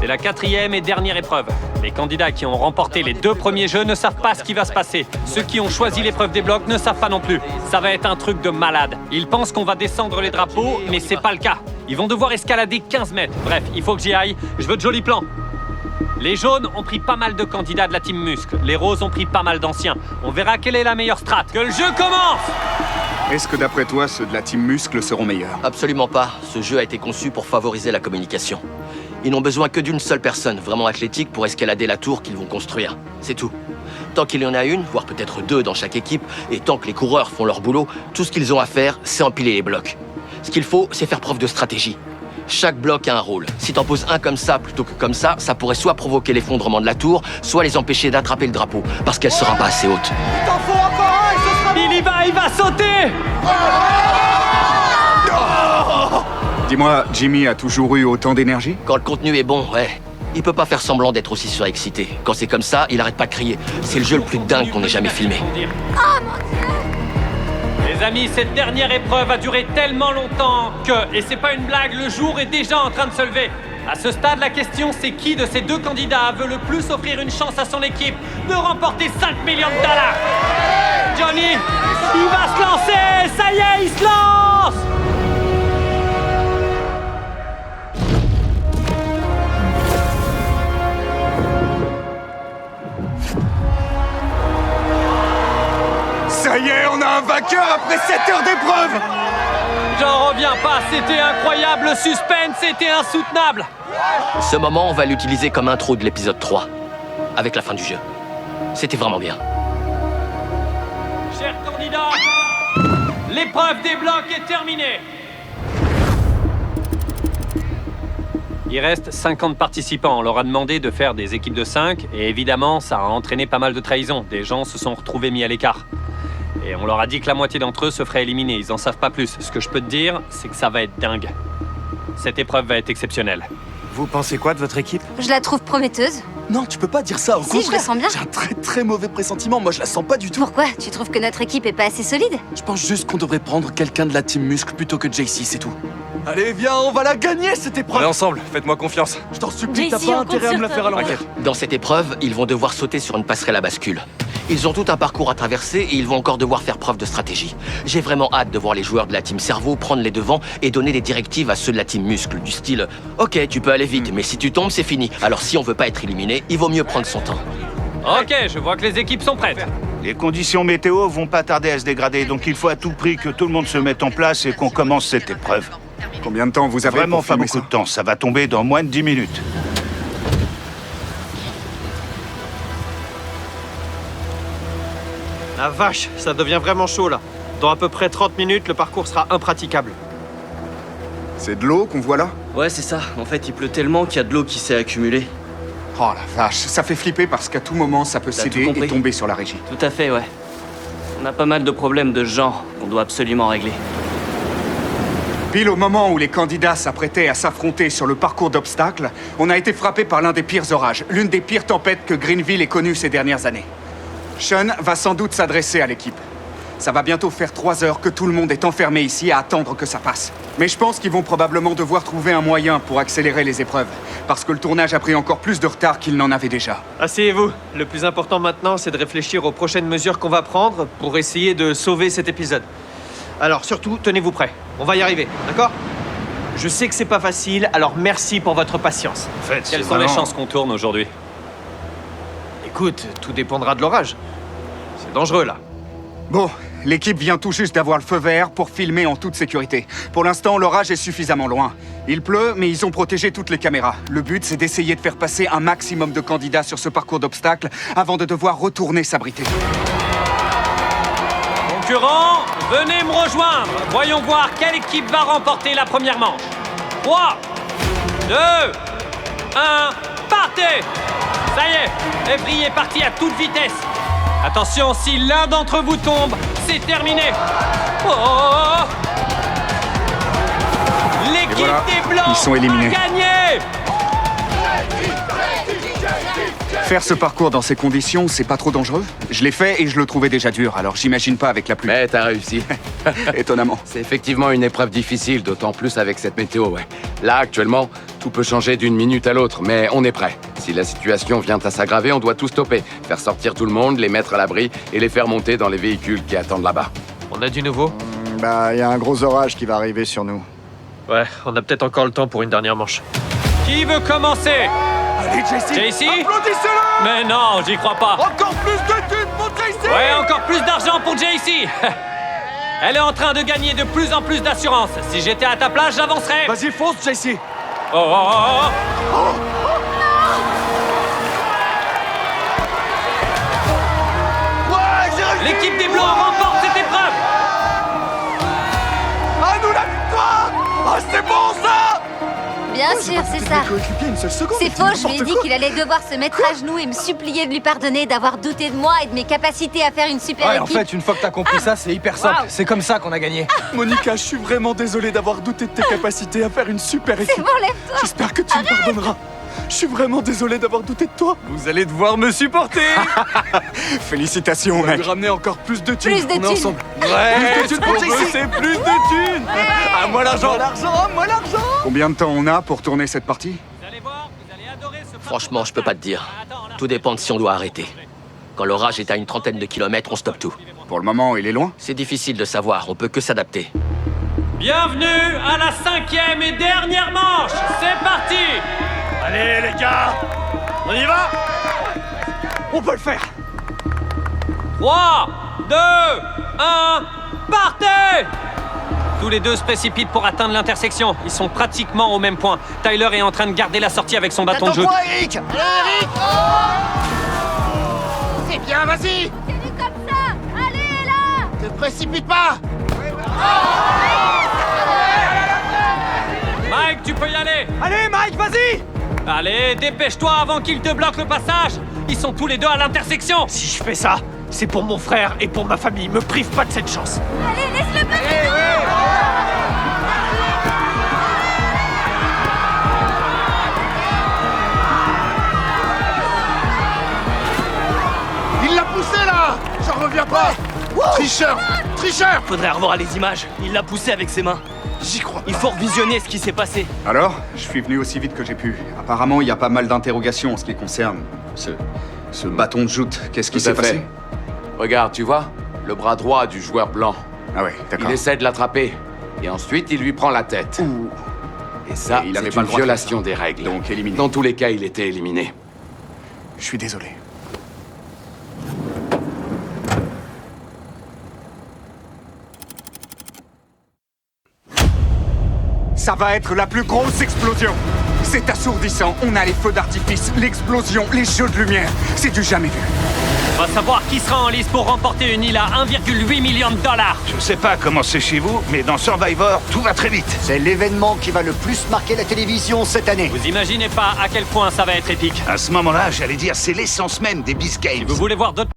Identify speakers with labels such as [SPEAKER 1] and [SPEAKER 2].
[SPEAKER 1] C'est la 4e et dernière épreuve. Les candidats qui ont remporté les 2 premiers jeux ne savent pas ce qui va se passer. Ceux qui ont choisi l'épreuve des blocs ne savent pas non plus. Ça va être un truc de malade. Ils pensent qu'on va descendre les drapeaux, mais c'est pas le cas. Ils vont devoir escalader 15 mètres. Bref, il faut que j'y aille. Je veux de jolis plans. Les jaunes ont pris pas mal de candidats de la team Muscle. Les roses ont pris pas mal d'anciens. On verra quelle est la meilleure strat. Que le jeu commence!
[SPEAKER 2] Est-ce que d'après toi, ceux de la team Muscle seront meilleurs?
[SPEAKER 3] Absolument pas. Ce jeu a été conçu pour favoriser la communication. Ils n'ont besoin que d'une seule personne, vraiment athlétique, pour escalader la tour qu'ils vont construire. C'est tout. Tant qu'il y en a une, voire peut-être 2 dans chaque équipe, et tant que les coureurs font leur boulot, tout ce qu'ils ont à faire, c'est empiler les blocs. Ce qu'il faut, c'est faire preuve de stratégie. Chaque bloc a un rôle. Si t'en poses un comme ça plutôt que comme ça pourrait soit provoquer l'effondrement de la tour, soit les empêcher d'attraper le drapeau, parce qu'elle sera pas assez haute.
[SPEAKER 4] Il t'en faut encore un et ce sera...
[SPEAKER 1] Il va sauter!
[SPEAKER 2] Dis-moi, Jimmy a toujours eu autant d'énergie?
[SPEAKER 3] Quand le contenu est bon, ouais. Il peut pas faire semblant d'être aussi surexcité. Quand c'est comme ça, il arrête pas de crier. C'est le jeu le plus dingue qu'on ait jamais filmé.
[SPEAKER 1] Les amis, cette dernière épreuve a duré tellement longtemps que, et c'est pas une blague, le jour est déjà en train de se lever. À ce stade, la question c'est qui de ces 2 candidats veut le plus offrir une chance à son équipe de remporter 5 millions de dollars. Johnny, il va se lancer! Ça y est, il se lance!
[SPEAKER 2] Ça y est, on a un vainqueur après 7 heures d'épreuve!
[SPEAKER 1] J'en reviens pas, c'était incroyable, le suspense était insoutenable.
[SPEAKER 3] Ce moment, on va l'utiliser comme intro de l'épisode 3, avec la fin du jeu. C'était vraiment bien.
[SPEAKER 1] Chers candidats, l'épreuve des blocs est terminée. Il reste 50 participants. On leur a demandé de faire des équipes de 5 et évidemment, ça a entraîné pas mal de trahison. Des gens se sont retrouvés mis à l'écart. Et on leur a dit que la moitié d'entre eux se feraient éliminer. Ils en savent pas plus. Ce que je peux te dire, c'est que ça va être dingue. Cette épreuve va être exceptionnelle.
[SPEAKER 4] Vous pensez quoi de votre équipe?
[SPEAKER 5] Je la trouve prometteuse.
[SPEAKER 4] Non, tu peux pas dire ça, au
[SPEAKER 5] Si,
[SPEAKER 4] contraire.
[SPEAKER 5] je le sens bien.
[SPEAKER 4] J'ai un très très mauvais pressentiment, moi je la sens pas du tout.
[SPEAKER 5] Pourquoi? Tu trouves que notre équipe est pas assez solide?
[SPEAKER 4] Je pense juste qu'on devrait prendre quelqu'un de la team Muscle plutôt que JC, c'est tout. Allez, viens, on va la gagner cette épreuve.
[SPEAKER 6] On est ensemble, faites-moi confiance.
[SPEAKER 4] Je t'en supplie, t'as
[SPEAKER 5] JC,
[SPEAKER 4] pas
[SPEAKER 5] on
[SPEAKER 4] intérêt
[SPEAKER 5] compte
[SPEAKER 4] à me la
[SPEAKER 5] sur
[SPEAKER 4] faire à
[SPEAKER 5] toi.
[SPEAKER 4] l'envers.
[SPEAKER 3] Dans cette épreuve, ils vont devoir sauter sur une passerelle à bascule. Ils ont tout un parcours à traverser et ils vont encore devoir faire preuve de stratégie. J'ai vraiment hâte de voir les joueurs de la team Cerveau prendre les devants et donner des directives à ceux de la team Muscle, du style « Ok, tu peux aller vite, mais si tu tombes, c'est fini. Alors si on veut pas être éliminé, il vaut mieux prendre son temps. »
[SPEAKER 1] Ok, je vois que les équipes sont prêtes.
[SPEAKER 7] Les conditions météo vont pas tarder à se dégrader, donc il faut à tout prix que tout le monde se mette en place et qu'on commence cette épreuve.
[SPEAKER 2] Combien de temps vous avez
[SPEAKER 7] Vraiment
[SPEAKER 2] pour
[SPEAKER 7] pas
[SPEAKER 2] filmer
[SPEAKER 7] beaucoup
[SPEAKER 2] ça?
[SPEAKER 7] de temps, ça va tomber dans moins de 10 minutes.
[SPEAKER 6] La vache, ça devient vraiment chaud là. Dans à peu près 30 minutes, le parcours sera impraticable.
[SPEAKER 2] C'est de l'eau qu'on voit là?
[SPEAKER 8] Ouais, c'est ça. En fait, il pleut tellement qu'il y a de l'eau qui s'est accumulée.
[SPEAKER 2] Oh la vache, ça fait flipper parce qu'à tout moment, ça peut
[SPEAKER 8] T'as
[SPEAKER 2] céder
[SPEAKER 8] tout compris.
[SPEAKER 2] et tomber sur la régie.
[SPEAKER 8] Tout à fait, ouais. On a pas mal de problèmes de ce genre qu'on doit absolument régler.
[SPEAKER 2] Pile au moment où les candidats s'apprêtaient à s'affronter sur le parcours d'obstacles, on a été frappé par l'un des pires orages, l'une des pires tempêtes que Greenville ait connues ces dernières années. Sean va sans doute s'adresser à l'équipe. Ça va bientôt faire 3 heures que tout le monde est enfermé ici à attendre que ça passe. Mais je pense qu'ils vont probablement devoir trouver un moyen pour accélérer les épreuves, parce que le tournage a pris encore plus de retard qu'il n'en avait déjà.
[SPEAKER 6] Asseyez-vous. Le plus important maintenant, c'est de réfléchir aux prochaines mesures qu'on va prendre pour essayer de sauver cet épisode. Alors surtout, tenez-vous prêts. On va y arriver, d'accord? Je sais que c'est pas facile, alors merci pour votre patience.
[SPEAKER 7] En fait,
[SPEAKER 1] Quelles
[SPEAKER 7] c'est
[SPEAKER 1] sont les
[SPEAKER 7] vraiment-
[SPEAKER 1] chances qu'on tourne aujourd'hui?
[SPEAKER 6] Écoute, tout dépendra de l'orage. C'est dangereux là.
[SPEAKER 2] Bon, l'équipe vient tout juste d'avoir le feu vert pour filmer en toute sécurité. Pour l'instant, l'orage est suffisamment loin. Il pleut, mais ils ont protégé toutes les caméras. Le but, c'est d'essayer de faire passer un maximum de candidats sur ce parcours d'obstacles avant de devoir retourner s'abriter.
[SPEAKER 1] Concurrents, venez me rejoindre. Voyons voir quelle équipe va remporter la première manche. 3, 2, 1, partez! Ça y est, Evry est parti à toute vitesse. Attention, si l'un d'entre vous tombe, c'est terminé. Oh! L'équipe
[SPEAKER 2] Et voilà,
[SPEAKER 1] des Blancs
[SPEAKER 2] ils sont éliminés.
[SPEAKER 1] a gagné!
[SPEAKER 2] Faire ce parcours dans ces conditions, c'est pas trop dangereux? Je l'ai fait et je le trouvais déjà dur, alors j'imagine pas avec la pluie.
[SPEAKER 9] Mais t'as réussi.
[SPEAKER 2] Étonnamment.
[SPEAKER 9] C'est effectivement une épreuve difficile, d'autant plus avec cette météo, ouais. Là, actuellement, tout peut changer d'une minute à l'autre, mais on est prêt. Si la situation vient à s'aggraver, on doit tout stopper. Faire sortir tout le monde, les mettre à l'abri et les faire monter dans les véhicules qui attendent là-bas.
[SPEAKER 6] On a du nouveau?
[SPEAKER 10] Bah, y a un gros orage qui va arriver sur nous.
[SPEAKER 6] Ouais, on a peut-être encore le temps pour une dernière manche.
[SPEAKER 1] Qui veut commencer?
[SPEAKER 4] Allez, JC!
[SPEAKER 1] JC?
[SPEAKER 4] Applaudissez-le!
[SPEAKER 1] Mais non, j'y crois pas.
[SPEAKER 4] Encore plus de thunes pour JC!
[SPEAKER 1] Ouais, encore plus d'argent pour JC. Elle est en train de gagner de plus en plus d'assurance. Si j'étais à ta place, j'avancerais.
[SPEAKER 4] Vas-y, fonce, JC!
[SPEAKER 1] Oh, oh, oh, oh.
[SPEAKER 4] Ouais, j'ai réussi!
[SPEAKER 1] L'équipe des Blancs remporte cette épreuve.
[SPEAKER 4] À nous la victoire! Ah, c'est bon, ça!
[SPEAKER 5] Bien sûr, c'est ça.
[SPEAKER 10] Coéquipier une seule seconde.
[SPEAKER 5] C'est faux, je lui ai dit qu'il allait devoir se mettre à genoux et me supplier de lui pardonner d'avoir douté de moi et de mes capacités à faire une super
[SPEAKER 11] Ouais, en
[SPEAKER 5] équipe.
[SPEAKER 11] fait, une fois que t'as compris ça, c'est hyper simple.
[SPEAKER 5] Waouh.
[SPEAKER 11] C'est comme ça qu'on a gagné.
[SPEAKER 10] Monica, je suis vraiment désolé d'avoir douté de tes capacités à faire une super
[SPEAKER 5] C'est
[SPEAKER 10] équipe.
[SPEAKER 5] bon, lève-toi.
[SPEAKER 10] J'espère que tu me pardonneras. Je suis vraiment désolé d'avoir douté de toi.
[SPEAKER 4] Vous allez devoir me supporter!
[SPEAKER 2] Félicitations,
[SPEAKER 10] On va
[SPEAKER 2] mec.
[SPEAKER 10] lui ramener encore plus de thunes.
[SPEAKER 5] Plus de
[SPEAKER 10] On est
[SPEAKER 5] thunes.
[SPEAKER 10] ensemble.
[SPEAKER 4] Ouais!
[SPEAKER 10] Plus de thunes pour JC.
[SPEAKER 4] C'est plus de thunes! À moi l'argent!
[SPEAKER 10] Moi l'argent.
[SPEAKER 2] Combien de temps on a pour tourner cette partie?
[SPEAKER 1] Vous allez voir, vous allez adorer ce
[SPEAKER 3] Franchement, je peux pas te dire. Tout dépend de si on doit arrêter. Quand l'orage est à une trentaine de kilomètres, on stoppe tout.
[SPEAKER 2] Pour le moment, il est loin.
[SPEAKER 3] C'est difficile de savoir, on peut que s'adapter.
[SPEAKER 1] Bienvenue à la 5e et dernière manche. C'est parti.
[SPEAKER 4] Allez, les gars! On y va! On peut le faire!
[SPEAKER 1] 3, 2, 1, partez! Tous les deux se précipitent pour atteindre l'intersection. Ils sont pratiquement au même point. Tyler est en train de garder la sortie avec son bâton de jeu.
[SPEAKER 4] Eric!
[SPEAKER 12] C'est bien, vas-y!
[SPEAKER 5] Continue comme ça. Allez, là.
[SPEAKER 12] Ne te précipite pas!
[SPEAKER 1] Mike, tu peux y aller.
[SPEAKER 4] Allez, Mike, vas-y!
[SPEAKER 1] Allez, dépêche-toi avant qu'il te bloque le passage. Ils sont tous les deux à l'intersection.
[SPEAKER 6] Si je fais ça, c'est pour mon frère et pour ma famille. Me prive pas de cette chance.
[SPEAKER 5] Allez, laisse-le passer.
[SPEAKER 12] Il l'a poussé là! J'en reviens pas! Tricheur! Tricheur!
[SPEAKER 8] Faudrait revoir les images. Il l'a poussé avec ses mains.
[SPEAKER 12] J'y crois pas.
[SPEAKER 8] Il faut revisionner ce qui s'est passé.
[SPEAKER 2] Alors, je suis venu aussi vite que j'ai pu. Apparemment, il y a pas mal d'interrogations en ce qui concerne ce bâton de joute. Qu'est-ce qui
[SPEAKER 9] Tout à
[SPEAKER 2] s'est
[SPEAKER 9] fait.
[SPEAKER 2] passé?
[SPEAKER 9] Regarde, tu vois, le bras droit du joueur blanc.
[SPEAKER 2] Ah ouais, d'accord.
[SPEAKER 9] Il essaie de l'attraper. Et ensuite, il lui prend la tête.
[SPEAKER 2] Ouh.
[SPEAKER 9] Et ça,
[SPEAKER 2] Et il avait
[SPEAKER 9] c'est
[SPEAKER 2] pas
[SPEAKER 9] une
[SPEAKER 2] le droit de
[SPEAKER 9] violation
[SPEAKER 2] faire
[SPEAKER 9] des règles.
[SPEAKER 2] Donc éliminé.
[SPEAKER 9] Dans tous les cas, il était éliminé.
[SPEAKER 2] Je suis désolé. Ça va être la plus grosse explosion. C'est assourdissant. On a les feux d'artifice, l'explosion, les jeux de lumière. C'est du jamais vu.
[SPEAKER 1] On va savoir qui sera en lice pour remporter une île à 1,8 million de dollars.
[SPEAKER 7] Je sais pas comment c'est chez vous, mais dans Survivor, tout va très vite.
[SPEAKER 12] C'est l'événement qui va le plus marquer la télévision cette année.
[SPEAKER 1] Vous imaginez pas à quel point ça va être épique.
[SPEAKER 7] À ce moment-là, j'allais dire, c'est l'essence même des Beast Games.
[SPEAKER 1] Si vous voulez voir d'autres